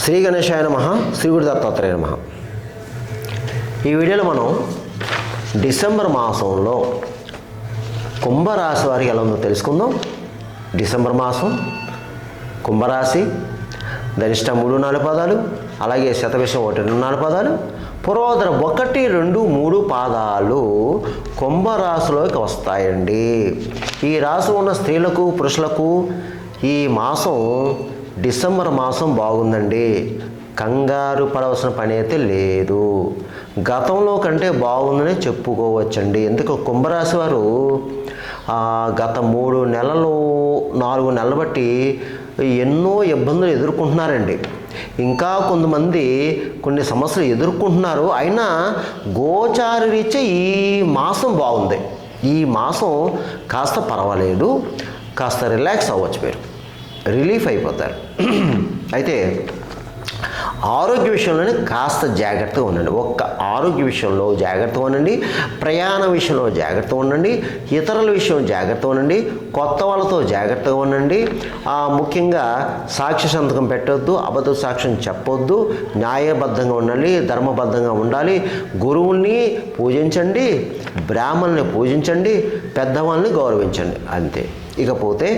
శ్రీ గణేశాయ నమః, శ్రీ గురు దత్తాత్రేయ నమః. ఈ వీడియోలో మనం డిసెంబర్ మాసంలో కుంభరాశి వారికి ఎలా ఉందో తెలుసుకుందాం. డిసెంబర్ మాసం కుంభరాశి ధనిష్ట 3-4 పాదాలు, అలాగే శతభిషం 1-4 పాదాలు, పూర్వోత్తర 1, 2, 3 పాదాలు కుంభరాశిలోకి వస్తాయండి. ఈ రాశి ఉన్న స్త్రీలకు పురుషులకు ఈ మాసం డిసెంబర్ మాసం బాగుందండి. కంగారు పడవలసిన పని అయితే లేదు. గతంలో కంటే బాగుందని చెప్పుకోవచ్చండి. ఎందుకు కుంభరాశి వారు గత 3 నెలలు 4 నెలలు బట్టి ఎన్నో ఇబ్బందులు ఎదుర్కొంటున్నారండి. ఇంకా కొంతమంది కొన్ని సమస్యలు ఎదుర్కొంటున్నారు. అయినా గోచార రీత్యా ఈ మాసం బాగుంది. ఈ మాసం కాస్త పర్వాలేదు, కాస్త రిలాక్స్ అవ్వచ్చు, మీరు రిలీఫ్ అయిపోతారు. అయితే ఆరోగ్య విషయంలోనే కాస్త జాగ్రత్తగా ఉండండి. ఆరోగ్య విషయంలో జాగ్రత్తగా ఉండండి, ప్రయాణ విషయంలో జాగ్రత్తగా ఉండండి, ఇతరుల విషయంలో జాగ్రత్తగా ఉండండి, కొత్త వాళ్ళతో జాగ్రత్తగా ఉండండి. ముఖ్యంగా సాక్ష్య సంతకం పెట్టొద్దు, అబద్ధ సాక్ష్యం చెప్పొద్దు, న్యాయబద్ధంగా ఉండాలి, ధర్మబద్ధంగా ఉండాలి. గురువుల్ని పూజించండి, బ్రాహ్మణుల్ని పూజించండి, పెద్దవాళ్ళని గౌరవించండి, అంతే. ఇకపోతే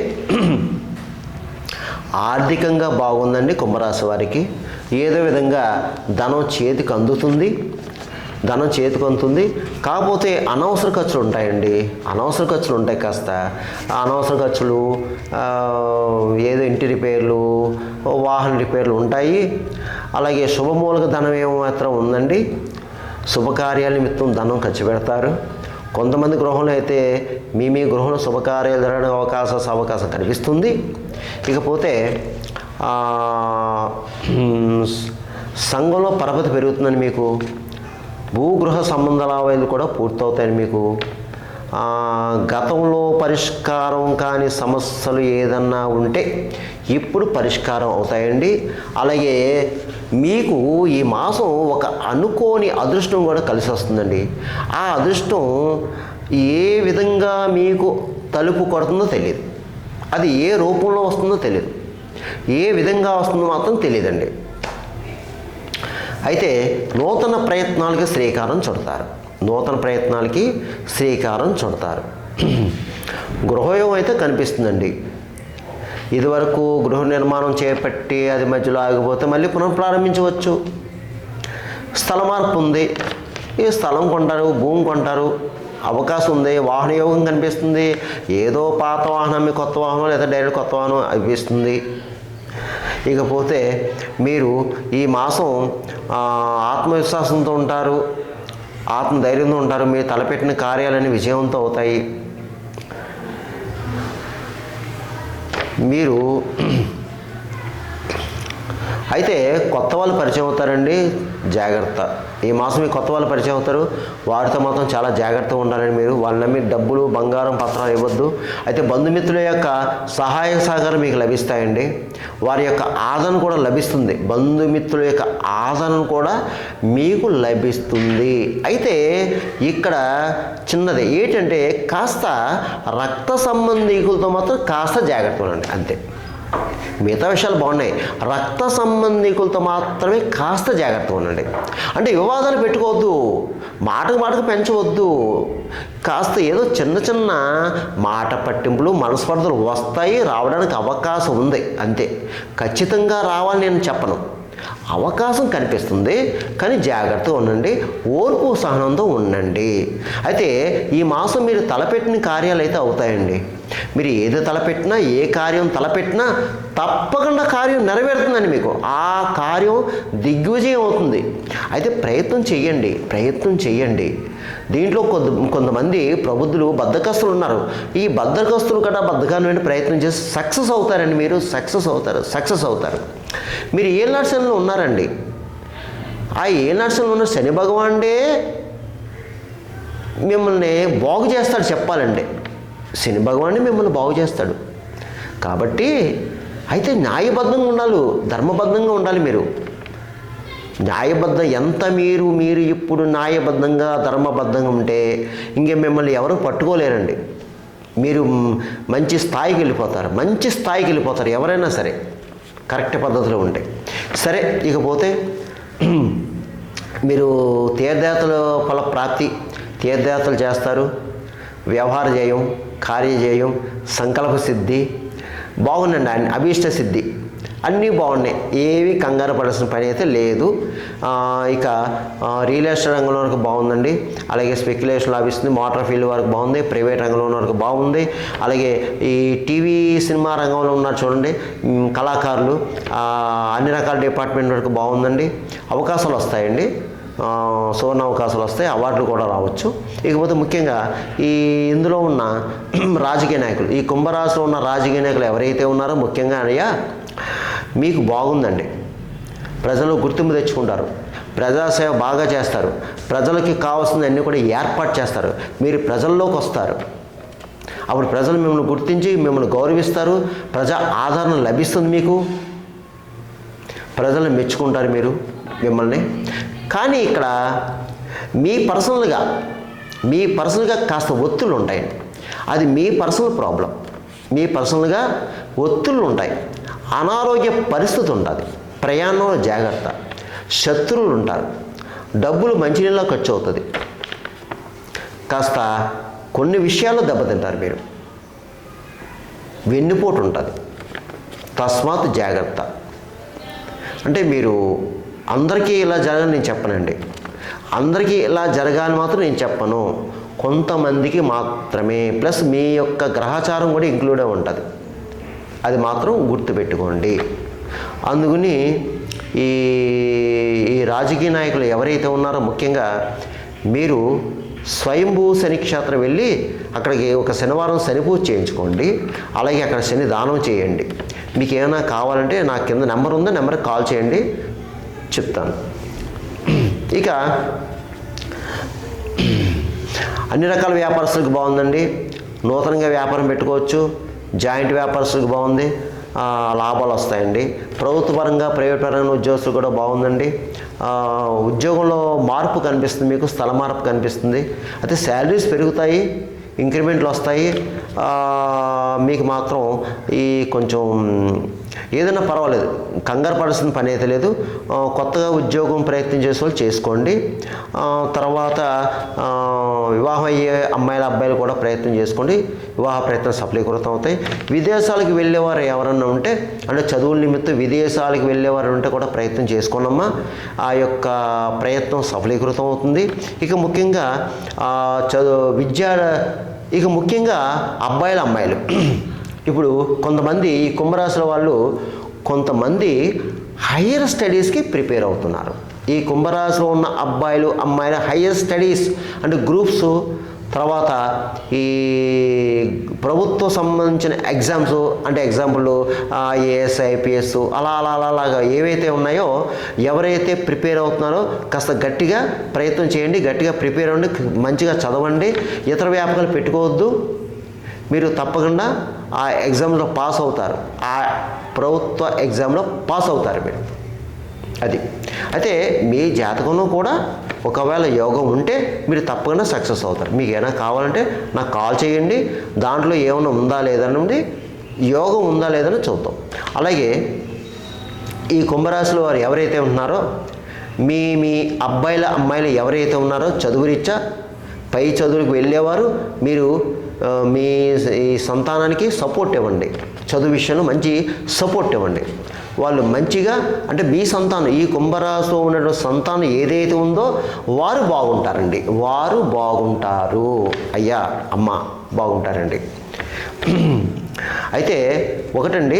ఆర్థికంగా బాగుందండి కుంభరాశి వారికి. ఏదో విధంగా ధనం చేతికి అందుతుంది. కాకపోతే అనవసర ఖర్చులు ఉంటాయండి. అనవసర ఖర్చులు ఉంటాయి. కాస్త అనవసర ఖర్చులు, ఏదో ఇంటి రిపేర్లు, వాహన రిపేర్లు ఉంటాయి. అలాగే శుభమూలక ధనం ఏమాత్రం ఉందండి. శుభకార్యాల నిమిత్తం ధనం ఖర్చు పెడతారు. కొంతమంది గృహంలో అయితే మీ గృహంలో శుభకార్యాలు జరగడానికి అవకాశం కనిపిస్తుంది. ఇకపోతే సంఘంలో పరపతి పెరుగుతుందని మీకు. భూగృహ సంబంధ లావాదేవీలు కూడా పూర్తవుతాయని మీకు. గతంలో పరిష్కారం కాని సమస్యలు ఏదన్నా ఉంటే ఇప్పుడు పరిష్కారం అవుతాయండి. అలాగే మీకు ఈ మాసం ఒక అనుకోని అదృష్టం కూడా కలిసి వస్తుందండి. ఆ అదృష్టం ఏ విధంగా మీకు తలుపు కొడుతుందో తెలియదు. అది ఏ రూపంలో వస్తుందో తెలియదు. ఏ విధంగా వస్తుందో మాత్రం తెలియదండి. అయితే నూతన ప్రయత్నాలకి శ్రీకారం చుడతారు. గృహయోగం అయితే కనిపిస్తుందండి. ఇదివరకు గృహ నిర్మాణం చేపట్టి అది మధ్యలో ఆగిపోతే మళ్ళీ పునఃప్రారంభించవచ్చు. స్థల మార్పు ఉంది. ఈ స్థలం కొంటారు, భూమి కొంటారు, అవకాశం ఉంది. వాహన యోగం కనిపిస్తుంది. ఏదో పాత వాహనం మీ కొత్త వాహనం, లేదా డైరెక్ట్ కొత్త వాహనం అనిపిస్తుంది. ఇకపోతే మీరు ఈ మాసం ఆత్మవిశ్వాసంతో ఉంటారు, ఆత్మధైర్యంతో ఉంటారు. మీరు తలపెట్టిన కార్యాలన్నీ విజయవంతం అవుతాయి. మీరు అయితే కొత్త వాళ్ళు పరిచయం అవుతారండి, జాగ్రత్త. ఈ మాసం మీ కొత్త వాళ్ళు పరిచయం అవుతారు. వారితో మాత్రం చాలా జాగ్రత్తగా ఉండాలని. మీరు వాళ్ళని నమ్మి డబ్బులు, బంగారం, పత్రాలు ఇవ్వద్దు. అయితే బంధుమిత్రుల యొక్క సహాయ సహకారం మీకు లభిస్తాయండి. వారి యొక్క ఆదరణ కూడా లభిస్తుంది. బంధుమిత్రుల యొక్క ఆదరణ కూడా మీకు లభిస్తుంది. అయితే ఇక్కడ చిన్నది ఏంటంటే కాస్త రక్త సంబంధీకులతో మాత్రం కాస్త జాగ్రత్తగా ఉండండి, అంతే. మిగతా విషయాలు బాగున్నాయి. రక్త సంబంధికులతో మాత్రమే కాస్త జాగ్రత్తగా ఉండండి. అంటే వివాదాలు పెట్టుకోవద్దు, మాటకు పెంచవద్దు. కాస్త ఏదో చిన్న మాట పట్టింపులు, మనస్పర్ధలు వస్తాయి, రావడానికి అవకాశం ఉంది, అంతే. ఖచ్చితంగా రావాలని నేను చెప్పను. అవకాశం కనిపిస్తుంది, కానీ జాగ్రత్తగా ఉండండి, ఓర్పు సహనంతో ఉండండి. అయితే ఈ మాసం మీరు తలపెట్టిన కార్యాలు అయితే అవుతాయండి. మీరు ఏది తలపెట్టినా, ఏ కార్యం తలపెట్టినా తప్పకుండా కార్యం నెరవేరుతుందండి. మీకు ఆ కార్యం దిగ్విజయం అవుతుంది. అయితే ప్రయత్నం చేయండి. దీంట్లో కొంతమంది ప్రబుద్ధులు, బద్ధకస్తులు ఉన్నారు. ఈ బద్ధకస్తులు కూడా బద్ధకాన్ని ప్రయత్నం చేసి సక్సెస్ అవుతారండి. మీరు సక్సెస్ అవుతారు. మీరు ఏళ్ళనాటి శనిలో ఉన్నారండి. ఆ ఏళ్ళనాటి శనిలో ఉన్న శని భగవానుడే మిమ్మల్ని బాగు చేస్తాడు చెప్పాలంటే. శని భగవానుడే మిమ్మల్ని బాగు చేస్తాడు. కాబట్టి అయితే న్యాయబద్ధంగా ఉండాలి, ధర్మబద్ధంగా ఉండాలి. మీరు ఎంత మీరు ఇప్పుడు న్యాయబద్ధంగా, ధర్మబద్ధంగా ఉంటే ఇంకే మిమ్మల్ని ఎవరు పట్టుకోలేరండి. మీరు మంచి స్థాయికి వెళ్ళిపోతారు. ఎవరైనా సరే కరెక్ట్ పద్ధతిలో ఉంటే. సరే, ఇకపోతే మీరు తీర్థయాత్రల ఫల ప్రాప్తి, తీర్థయాత్రలు చేస్తారు, వ్యవహార జయం, కార్యజయం, సంకల్ప సిద్ధి బాగుందండి, అభీష్ట సిద్ధి అన్నీ బాగున్నాయి, ఏవి కంగారు పడాల్సిన పని అయితే లేదు. ఇక రియల్ ఎస్టేట్ రంగంలో వరకు బాగుందండి, అలాగే స్పెక్యులేషన్ లాభిస్తుంది, మోటార్ ఫీల్డ్ వరకు బాగుంది, ప్రైవేట్ రంగంలో ఉన్న వరకు బాగుంది, అలాగే ఈ టీవీ సినిమా రంగంలో ఉన్నారు చూడండి కళాకారులు, అన్ని రకాల డిపార్ట్మెంట్ వరకు బాగుందండి, అవకాశాలు వస్తాయండి, సువర్ణ అవకాశాలు వస్తాయి, అవార్డులు కూడా రావచ్చు. ఇకపోతే ముఖ్యంగా ఇందులో ఉన్న రాజకీయ నాయకులు, ఈ కుంభరాశిలో ఉన్న రాజకీయ నాయకులు ఎవరైతే ఉన్నారో ముఖ్యంగా అయ్యా మీకు బాగుందండి, ప్రజలు గుర్తింపు తెచ్చుకుంటారు, ప్రజాసేవ బాగా చేస్తారు, ప్రజలకి కావాల్సినవన్నీ కూడా ఏర్పాటు చేస్తారు, మీరు ప్రజల్లోకి వస్తారు, అప్పుడు ప్రజలు మిమ్మల్ని గుర్తించి మిమ్మల్ని గౌరవిస్తారు, ప్రజా ఆదరణ లభిస్తుంది, మీకు ప్రజలు మెచ్చుకుంటారు మీరు మిమ్మల్ని. కానీ ఇక్కడ మీ పర్సనల్గా కాస్త ఒత్తులు ఉంటాయండి, అది మీ పర్సనల్ ప్రాబ్లం, మీ పర్సనల్గా ఒత్తులు ఉంటాయి, అనారోగ్య పరిస్థితి ఉంటుంది, ప్రయాణంలో జాగ్రత్త, శత్రువులు ఉంటారు, డబ్బులు మంచినీళ్ళలో ఖర్చు అవుతుంది, కాస్త కొన్ని విషయాల్లో దెబ్బతింటారు మీరు, వెన్నుపోటు ఉంటుంది, తస్మాత్ జాగ్రత్త. అంటే మీరు అందరికీ ఇలా జరగాలని నేను చెప్పనండి, అందరికీ ఇలా జరగాలని మాత్రం నేను చెప్పను, కొంతమందికి మాత్రమే, ప్లస్ మీ యొక్క గ్రహచారం కూడా ఇంక్లూడ్ అయి ఉంటుంది, అది మాత్రం గుర్తుపెట్టుకోండి. అందుకని ఈ రాజకీయ నాయకులు ఎవరైతే ఉన్నారో ముఖ్యంగా మీరు స్వయంభూ శని క్షేత్రం వెళ్ళి అక్కడికి ఒక శనివారం శని పూజ చేయించుకోండి, అలాగే అక్కడ శని దానం చేయండి. మీకు ఏమైనా కావాలంటే నా కింద నెంబర్ ఉందో నెంబర్కి కాల్ చేయండి, చెప్తాను. ఇక అన్ని రకాల వ్యాపారస్తులకు బాగుందండి, నూతనంగా వ్యాపారం పెట్టుకోవచ్చు, జాయింట్ వ్యాపారస్తులకు బాగుంది, లాభాలు వస్తాయండి, ప్రభుత్వ పరంగా ప్రైవేట్ పరంగా ఉద్యోగస్తులు కూడా బాగుందండి, ఉద్యోగంలో మార్పు కనిపిస్తుంది, మీకు స్థల మార్పు కనిపిస్తుంది, అయితే శాలరీస్ పెరుగుతాయి, ఇంక్రిమెంట్లు వస్తాయి, మీకు మాత్రం కొంచెం ఏదైనా పర్వాలేదు, కంగారు పడాల్సిన పని అయితే లేదు, కొత్తగా ఉద్యోగం ప్రయత్నం చేసే వాళ్ళు చేసుకోండి. తర్వాత వివాహం అయ్యే అమ్మాయిల అబ్బాయిలు కూడా ప్రయత్నం చేసుకోండి, వివాహ ప్రయత్నం సఫలీకృతం అవుతాయి. విదేశాలకు వెళ్ళేవారు ఎవరన్నా ఉంటే, అంటే చదువుల నిమిత్తం విదేశాలకు వెళ్ళేవారు ఉంటే కూడా ప్రయత్నం చేసుకోనమ్మా, ఆ యొక్క ప్రయత్నం సఫలీకృతం అవుతుంది. ఇక ముఖ్యంగా ఇక ముఖ్యంగా అమ్మాయిలు ఇప్పుడు కొంతమంది ఈ కుంభరాశుల వాళ్ళు కొంతమంది హయ్యర్ స్టడీస్కి ప్రిపేర్ అవుతున్నారు. ఈ కుంభరాశిలో ఉన్న అమ్మాయిలు హయ్యర్ స్టడీస్ అంటే గ్రూప్స్, తర్వాత ఈ ప్రభుత్వం సంబంధించిన ఎగ్జామ్స్, అంటే ఎగ్జాంపుల్ ఐఏఎస్ ఐపీఎస్ అలాగా ఏవైతే ఉన్నాయో, ఎవరైతే ప్రిపేర్ అవుతున్నారో కాస్త గట్టిగా ప్రయత్నం చేయండి, గట్టిగా ప్రిపేర్ అవ్వండి, మంచిగా చదవండి, ఇతర వ్యాపకాలు పెట్టుకోవద్దు, మీరు తప్పకుండా ఆ ఎగ్జామ్లో పాస్ అవుతారు, ఆ ప్రభుత్వ ఎగ్జామ్లో పాస్ అవుతారు మీరు. అది అయితే మీ జాతకంలో కూడా ఒకవేళ యోగం ఉంటే మీరు తప్పకుండా సక్సెస్ అవుతారు. మీకు ఏమైనా కావాలంటే నాకు కాల్ చేయండి, దాంట్లో ఏమైనా ఉందా లేదన్నది, యోగం ఉందా లేదని చూద్దాం. అలాగే ఈ కుంభరాశిలో వారు ఎవరైతే ఉన్నారో, మీ అమ్మాయిలు ఎవరైతే ఉన్నారో చదువురీత్యా పై చదువులకు వెళ్ళేవారు, మీరు మీ ఈ సంతానానికి సపోర్ట్ ఇవ్వండి, చదువు విషయంలో మంచి సపోర్ట్ ఇవ్వండి. వాళ్ళు మంచిగా, అంటే మీ సంతానం, ఈ కుంభరాశిలో ఉన్న సంతానం ఏదైతే ఉందో వారు బాగుంటారండి, వారు బాగుంటారు, అయ్యా అమ్మ బాగుంటారండి. అయితే ఒకటండి,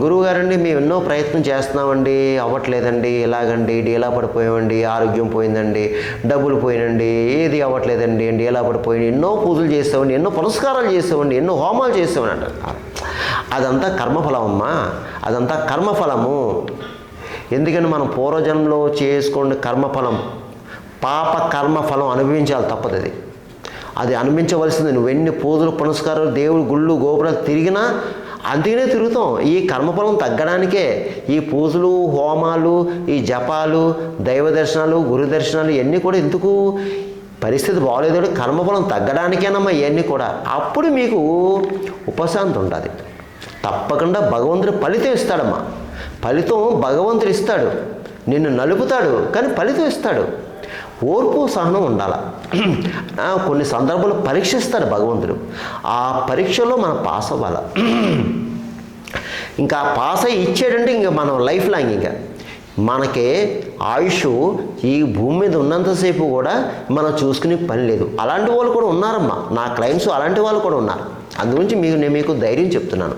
గురువుగారండి మేము ఎన్నో ప్రయత్నం చేస్తున్నామండి, అవ్వట్లేదండి, ఎలాగండి, డీలా పడిపోయామండి, ఆరోగ్యం పోయిందండి, డబ్బులు పోయినండి, ఏది అవ్వట్లేదండి, డీలా పడిపోయింది, ఎన్నో పూజలు చేసామండి, ఎన్నో పురస్కారాలు చేసామండి, ఎన్నో హోమాలు చేసామని అంటారు. అదంతా కర్మఫలం అమ్మా, అదంతా కర్మఫలము. ఎందుకని మనం పూర్వజన్మలో చేసుకోండి కర్మఫలం, పాప కర్మఫలం అనుభవించాలి, తప్పదు, అది అనుభవించవలసింది. నువ్వు ఎన్ని పూజలు పునస్కారాలు దేవుడు గుళ్ళు గోపురాలు తిరిగినా అందుకనే తిరుగుతాం, ఈ కర్మఫలం తగ్గడానికే. ఈ పూజలు హోమాలు, ఈ జపాలు, దైవ దర్శనాలు, గురు దర్శనాలు ఇవన్నీ కూడా ఎందుకు? పరిస్థితి బాగోలేదు, కర్మఫలం తగ్గడానికేనమ్మా ఇవన్నీ కూడా. అప్పుడు మీకు ఉపశాంతి ఉంటుంది, తప్పకుండా భగవంతుడు ఫలితం ఇస్తాడమ్మా. ఫలితం భగవంతుడు ఇస్తాడు, నిన్ను నలుపుతాడు, కానీ ఫలితం ఇస్తాడు. ఓర్పు సహనం ఉండాలి. కొన్ని సందర్భాలు పరీక్షిస్తాడు భగవంతుడు, ఆ పరీక్షలో మనం పాస్ అవ్వాలి. ఇంకా పాస్ అయ్యి ఇచ్చాడంటే ఇంకా మనం లైఫ్ లాంగ్ ఇంకా మనకి ఆయుష్ ఈ భూమి మీద ఉన్నంతసేపు కూడా మనం చూసుకునే పని లేదు. అలాంటి వాళ్ళు కూడా ఉన్నారమ్మా, నా క్లయింట్స్ అలాంటి వాళ్ళు కూడా ఉన్నారు. అందుగురించి నేను మీకు ధైర్యం చెప్తున్నాను.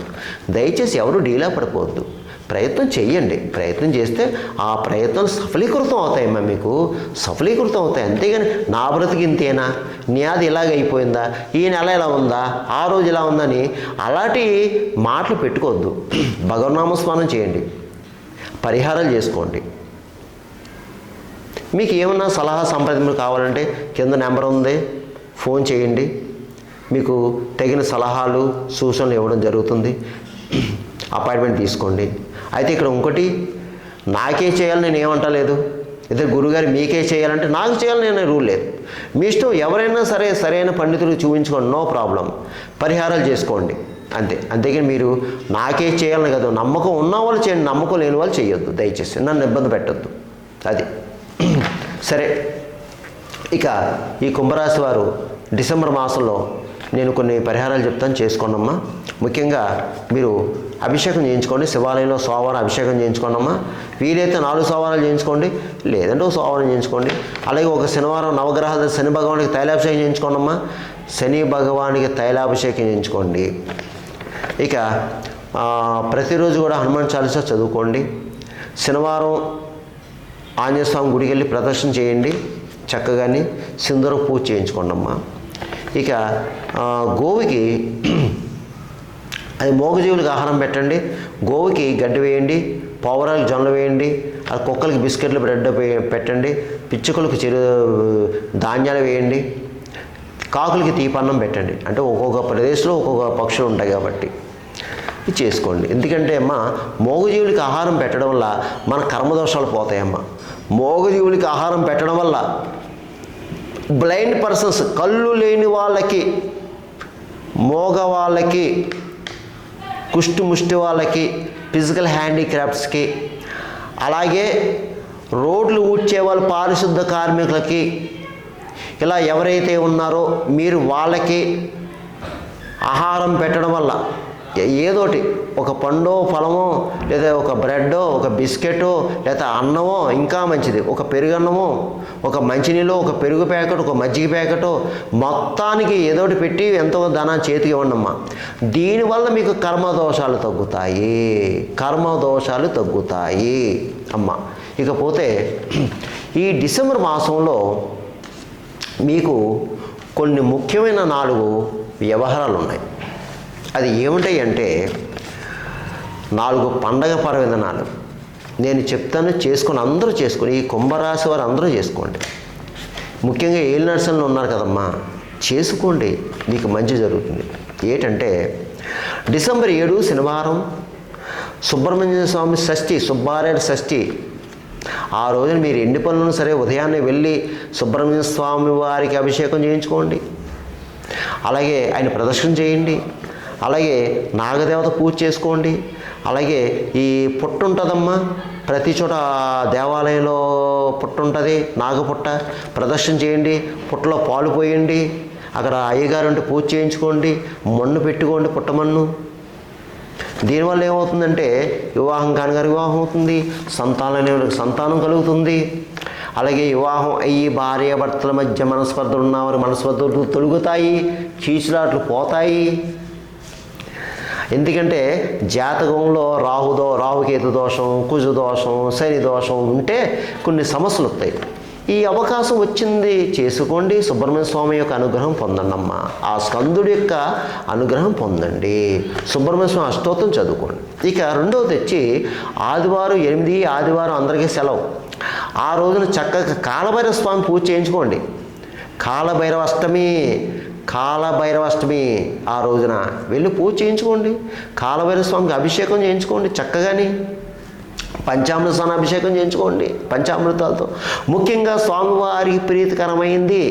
దయచేసి ఎవరు డీలా పడిపోవద్దు, ప్రయత్నం చెయ్యండి. ప్రయత్నం చేస్తే ఆ ప్రయత్నం సఫలీకృతం అవుతాయమ్మా, మీకు సఫలీకృతం అవుతాయి. అంతేగాని నా బ్రతికి ఇంతేనా, అది ఇలాగ అయిపోయిందా, ఈ నెల ఇలా ఉందా, ఆ రోజు ఇలా ఉందని అలాంటి మాటలు పెట్టుకోవద్దు. భగవన్నామస్మరణ చేయండి, పరిహారాలు చేసుకోండి. మీకు ఏమన్నా సలహా సంప్రదింపులు కావాలంటే కింద నెంబర్ ఉంది, ఫోన్ చేయండి. మీకు తగిన సలహాలు సూచనలు ఇవ్వడం జరుగుతుంది. అపాయింట్మెంట్ తీసుకోండి. అయితే ఇక్కడ ఇంకోటి, నాకే చేయాలని నేను ఏమంటలేదు. ఇద్దరు గురుగారు మీకే చేయాలంటే నాకు చేయాలని నేను రూల్ లేదు. మీ ఇష్టం, ఎవరైనా సరే సరైన పండితులు చూపించుకోండి, నో ప్రాబ్లం. పరిహారాలు చేసుకోండి అంతే. అంతేగాని మీరు నాకే చేయాలని కదా, నమ్మకం ఉన్న వాళ్ళు చేయండి, నమ్మకం లేని వాళ్ళు చేయొద్దు. దయచేసి నన్ను ఇబ్బంది పెట్టద్దు. అది సరే. ఇక ఈ కుంభరాశి వారు డిసెంబర్ మాసంలో నేను కొన్ని పరిహారాలు చెప్తాను, చేసుకోండమ్మా. ముఖ్యంగా మీరు అభిషేకం చేయించుకోండి, శివాలయంలో సోమవారం అభిషేకం చేయించుకోండమ్మా. వీలైతే 4 సోమవారాలు చేయించుకోండి, లేదంటే ఒక సోమవారం చేయించుకోండి. అలాగే ఒక శనివారం నవగ్రహాల శని భగవానికి తైలాభిషేకం చేయించుకోండమ్మా. శని భగవానికి తైలాభిషేకం చేయించుకోండి. ఇక ప్రతిరోజు కూడా హనుమాన్ చాలీసా చదువుకోండి. శనివారం ఆంజనేయ స్వామి గుడికి వెళ్ళి ప్రదర్శన చేయండి, చక్కగాని సింధూరం పూజ చేయించుకోండమ్మా. ఇక గోవుకి అది మూగజీవులకు ఆహారం పెట్టండి. గోవుకి గడ్డి వేయండి, పౌరాలకు జొన్నలు వేయండి, అది కుక్కలకి బిస్కెట్లు బ్రెడ్ పెట్టండి, పిచ్చుకలకు ధాన్యాలు వేయండి, కాకులకి తీపన్నం పెట్టండి. అంటే ఒక్కొక్క ప్రదేశంలో ఒక్కొక్క పక్షులు ఉంటాయి కాబట్టి ఇది చేసుకోండి. ఎందుకంటే అమ్మ, మూగజీవులకి ఆహారం పెట్టడం వల్ల మన కర్మదోషాలు పోతాయమ్మా. మూగజీవులకి ఆహారం పెట్టడం వల్ల బ్లైండ్ పర్సన్స్, కళ్ళు లేని వాళ్ళకి, మోగవాళ్ళకి, ముష్టి వాళ్ళకి, ఫిజికల్ హ్యాండిక్రాఫ్ట్స్కి, అలాగే రోడ్లు ఊడ్చే వాళ్ళు, పారిశుద్ధ కార్మికులకి, ఇలా ఎవరైతే ఉన్నారో మీరు వాళ్ళకి ఆహారం పెట్టడం వల్ల ఏదోటి, ఒక పండో ఫలమో, లేదా ఒక బ్రెడ్డో, ఒక బిస్కెటో, లేదా అన్నమో, ఇంకా మంచిది ఒక పెరుగన్నమో, ఒక మంచినీళ్ళు, ఒక పెరుగు ప్యాకెట్, ఒక మజ్జిగ ప్యాకెటో, మొత్తానికి ఏదోటి పెట్టి ఎంతో ధనాన్ని చేతికి ఇవ్వండమ్మా. దీనివల్ల మీకు కర్మదోషాలు తగ్గుతాయి అమ్మ. ఇకపోతే ఈ డిసెంబర్ మాసంలో మీకు కొన్ని ముఖ్యమైన 4 వ్యవహారాలు ఉన్నాయి. అది ఏమిటాయి అంటే 4 పండగ పర్వదినాలు నేను చెప్తాను, చేసుకొని అందరూ చేసుకొని, ఈ కుంభరాశి వారు అందరూ చేసుకోండి. ముఖ్యంగా ఏళ్ళు నర్సన్లు ఉన్నారు కదమ్మా, చేసుకోండి, మీకు మంచి జరుగుతుంది. ఏంటంటే డిసెంబర్ 7 శనివారం సుబ్రహ్మణ్య స్వామి షష్ఠి, సుబ్బారెడ్డి షష్ఠి. ఆ రోజున మీరు ఎన్ని పనులను సరే ఉదయాన్నే వెళ్ళి సుబ్రహ్మణ్య స్వామి వారికి అభిషేకం చేయించుకోండి. అలాగే ఆయన ప్రదర్శన చేయండి. అలాగే నాగదేవత పూజ చేసుకోండి. అలాగే ఈ పుట్టు ఉంటుందమ్మా, ప్రతి చోట దేవాలయంలో పుట్టు ఉంటుంది, నాగపుట్ట, ప్రదర్శన చేయండి. పుట్టలో పాలు పోయండి, అక్కడ అయ్యగారు ఉంటే పూజ చేయించుకోండి, మన్ను పెట్టుకోండి, పుట్టమన్ను. దీనివల్ల ఏమవుతుందంటే వివాహం కాని గారికి వివాహం అవుతుంది, సంతానం కలుగుతుంది. అలాగే వివాహం అయ్యి భార్యాభర్తల మధ్య మనస్పర్ధలు ఉన్నవారు మనస్పర్ధలు తొలుగుతాయి, కీచులాట్లు పోతాయి. ఎందుకంటే జాతకంలో రాహుకేతు దోషం, కుజ దోషం, శని దోషం ఉంటే కొన్ని సమస్యలు వస్తాయి. ఈ అవకాశం వచ్చింది, చేసుకోండి. సుబ్రహ్మణ్య స్వామి యొక్క అనుగ్రహం పొందండి అమ్మ. ఆ స్కందుడి యొక్క అనుగ్రహం పొందండి. సుబ్రహ్మణ్య స్వామి అష్టోత్తరం చదువుకోండి. ఇక రెండవది వచ్చి ఆదివారం 8 ఆదివారం అందరికీ సెలవు. ఆ రోజున చక్కగా కాలభైరవ స్వామి పూజ చేయించుకోండి. కాలభైరవాష్టమి ఆ రోజున వెళ్ళి పూజ చేయించుకోండి. కాలభైరవ స్వామికి అభిషేకం చేయించుకోండి చక్కగాని. పంచామృత స్నాన అభిషేకం చేయించుకోండి పంచామృతాలతో. ముఖ్యంగా స్వామివారికి ప్రీతికరమైంది,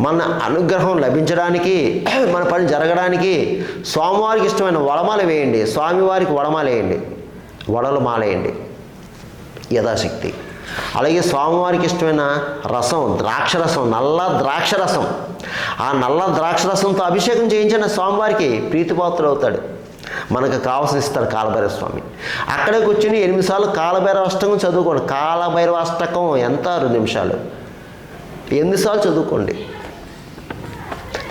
మన అనుగ్రహం లభించడానికి, మన పని జరగడానికి స్వామివారికి ఇష్టమైన వడమాల వేయండి. స్వామివారికి వడమాల వేయండి. వడలు మాలేయండి యథాశక్తి. అలాగే స్వామివారికి ఇష్టమైన రసం, ద్రాక్షరసం, నల్ల ద్రాక్షరసం, ఆ నల్ల ద్రాక్షరసంతో అభిషేకం చేయించిన స్వామివారికి ప్రీతిపాత్రుడు అవుతాడు. మనకు కావాల్సిన ఇస్తాడు కాలభైరవ స్వామి. అక్కడే కూర్చొని 8 సార్లు కాలభైరవ అష్టకం చదువుకోండి. కాలభైరవ అష్టకం ఎంత 2 నిమిషాలు, 8 సార్లు చదువుకోండి.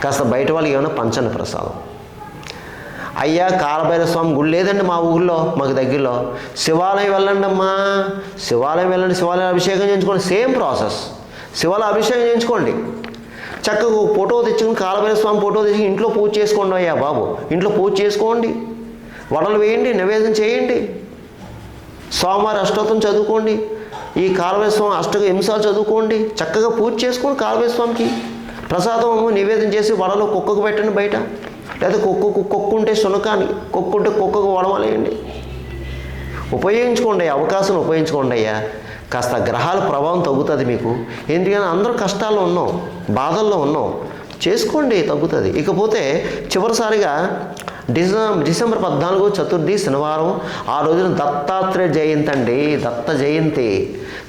కాస్త బయట వాళ్ళకి ఏమైనా పంచండి ప్రసాదం. అయ్యా కాలభైరవ స్వామి గుడి లేదండి మా ఊళ్ళో, మాకు దగ్గరలో. శివాలయం వెళ్ళండి అమ్మా, శివాలయం వెళ్ళండి, శివాలయం అభిషేకం చేయించుకోండి. సేమ్ ప్రాసెస్, శివాలయం అభిషేకం చేయించుకోండి. చక్కగా ఫోటో తెచ్చుకుని కాలభైరవ స్వామి ఫోటో తెచ్చుకుని ఇంట్లో పూజ చేసుకోండి. అయ్యా బాబు ఇంట్లో పూజ చేసుకోండి, వడలు వేయండి, నివేదన చేయండి, స్వామివారి అష్టోత్తరం చదువుకోండి, ఈ కాలభైరవ స్వామి అష్టకం 8 సార్లు చదువుకోండి. చక్కగా పూజ చేసుకోండి. కాలభైరవ స్వామికి ప్రసాదం నివేదన చేసి వడలో కుక్కకు పెట్టండి బయట, లేదా కుక్కు ఉంటే శునకాని, కుక్కు ఉంటే కుక్కకు వడమలేయండి. ఉపయోగించుకోండి, అవకాశం ఉపయోగించుకోండి అయ్యా. కాస్త గ్రహాల ప్రభావం తగ్గుతుంది మీకు. ఎందుకని అందరూ కష్టాల్లో ఉన్నాం, బాధల్లో ఉన్నాం, చేసుకోండి తగ్గుతుంది. ఇకపోతే చివరిసారిగా డిసెంబర్ 14 చతుర్థి శనివారం, ఆ రోజున దత్తాత్రేయ జయంతి అండి. దత్త జయంతి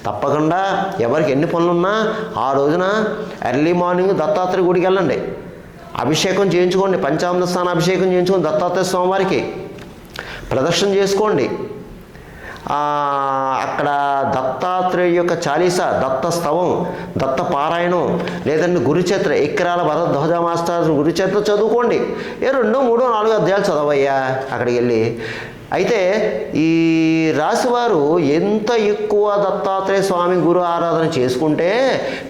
తప్పకుండా ఎవరికి ఎన్ని పనులున్నా ఆ రోజున ఎర్లీ మార్నింగ్ దత్తాత్రేయ గుడికి వెళ్ళండి, అభిషేకం చేయించుకోండి, పంచామృత స్నాన అభిషేకం చేయించుకోండి, దత్తాత్రేయ స్వామివారికి ప్రదర్శన చేసుకోండి. అక్కడ దత్తాత్రేయ యొక్క చాలీసా, దత్త స్తవం, దత్త పారాయణం, లేదంటే గురుచరిత్ర, ఎక్కిరాల భరద్వాజ మాస్టర్ గురుచరిత్ర చదువుకోండి. 2, 3, 4 అధ్యాయాలు చదవయ్యా అక్కడికి వెళ్ళి. అయితే ఈ రాశివారు ఎంత ఎక్కువ దత్తాత్రేయ స్వామి గురు ఆరాధన చేసుకుంటే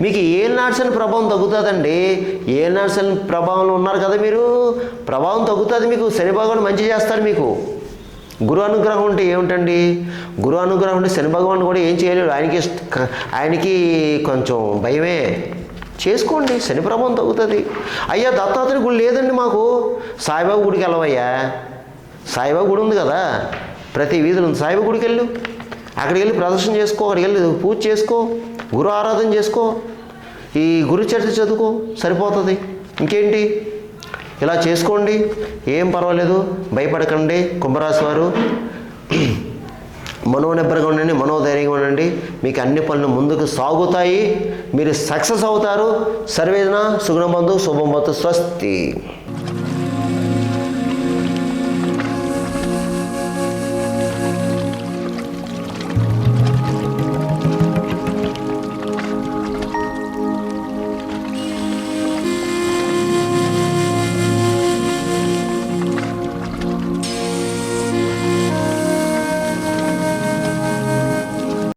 మీకు ఏలినాడ్సని ప్రభావం తగ్గుతుందండి. ఏలినాడ్సని ప్రభావంలో ఉన్నారు కదా మీరు, ప్రభావం తగ్గుతుంది మీకు. శని భగవానుడు మంచి చేస్తాడు మీకు. గురు అనుగ్రహం ఉంటే ఏమిటండి, గురు అనుగ్రహం ఉంటే శని భగవానుడు కూడా ఏం చేయలేడు. ఆయనకి కొంచెం భయమే. చేసుకోండి, శని ప్రభావం తగ్గుతుంది. అయ్యా దత్తాత్రేయ గుడి లేదండి మాకు, సాయిబాబా గుడికి వెళ్ళవయ్యా. సాయిబాబా గుడి ఉంది కదా, ప్రతి వీధిలో ఉంది. సాయిబాబా గుడికి వెళ్ళు, అక్కడికి వెళ్ళి ప్రదర్శన చేసుకో, అక్కడికి వెళ్ళి పూజ చేసుకో, గురు ఆరాధన చేసుకో, ఈ గురు చరిత్ర చదువుకో, సరిపోతుంది. ఇంకేంటి, ఇలా చేసుకోండి, ఏం పర్వాలేదు, భయపడకండి. కుంభరాశి వారు మనోనిబ్బరంగా ఉండండి, మనోధైర్యంగా ఉండండి. మీకు అన్ని పనులు ముందుకు సాగుతాయి, మీరు సక్సెస్ అవుతారు. సర్వేజన సుగుణబంధు శుభంభవతు. స్వస్తి.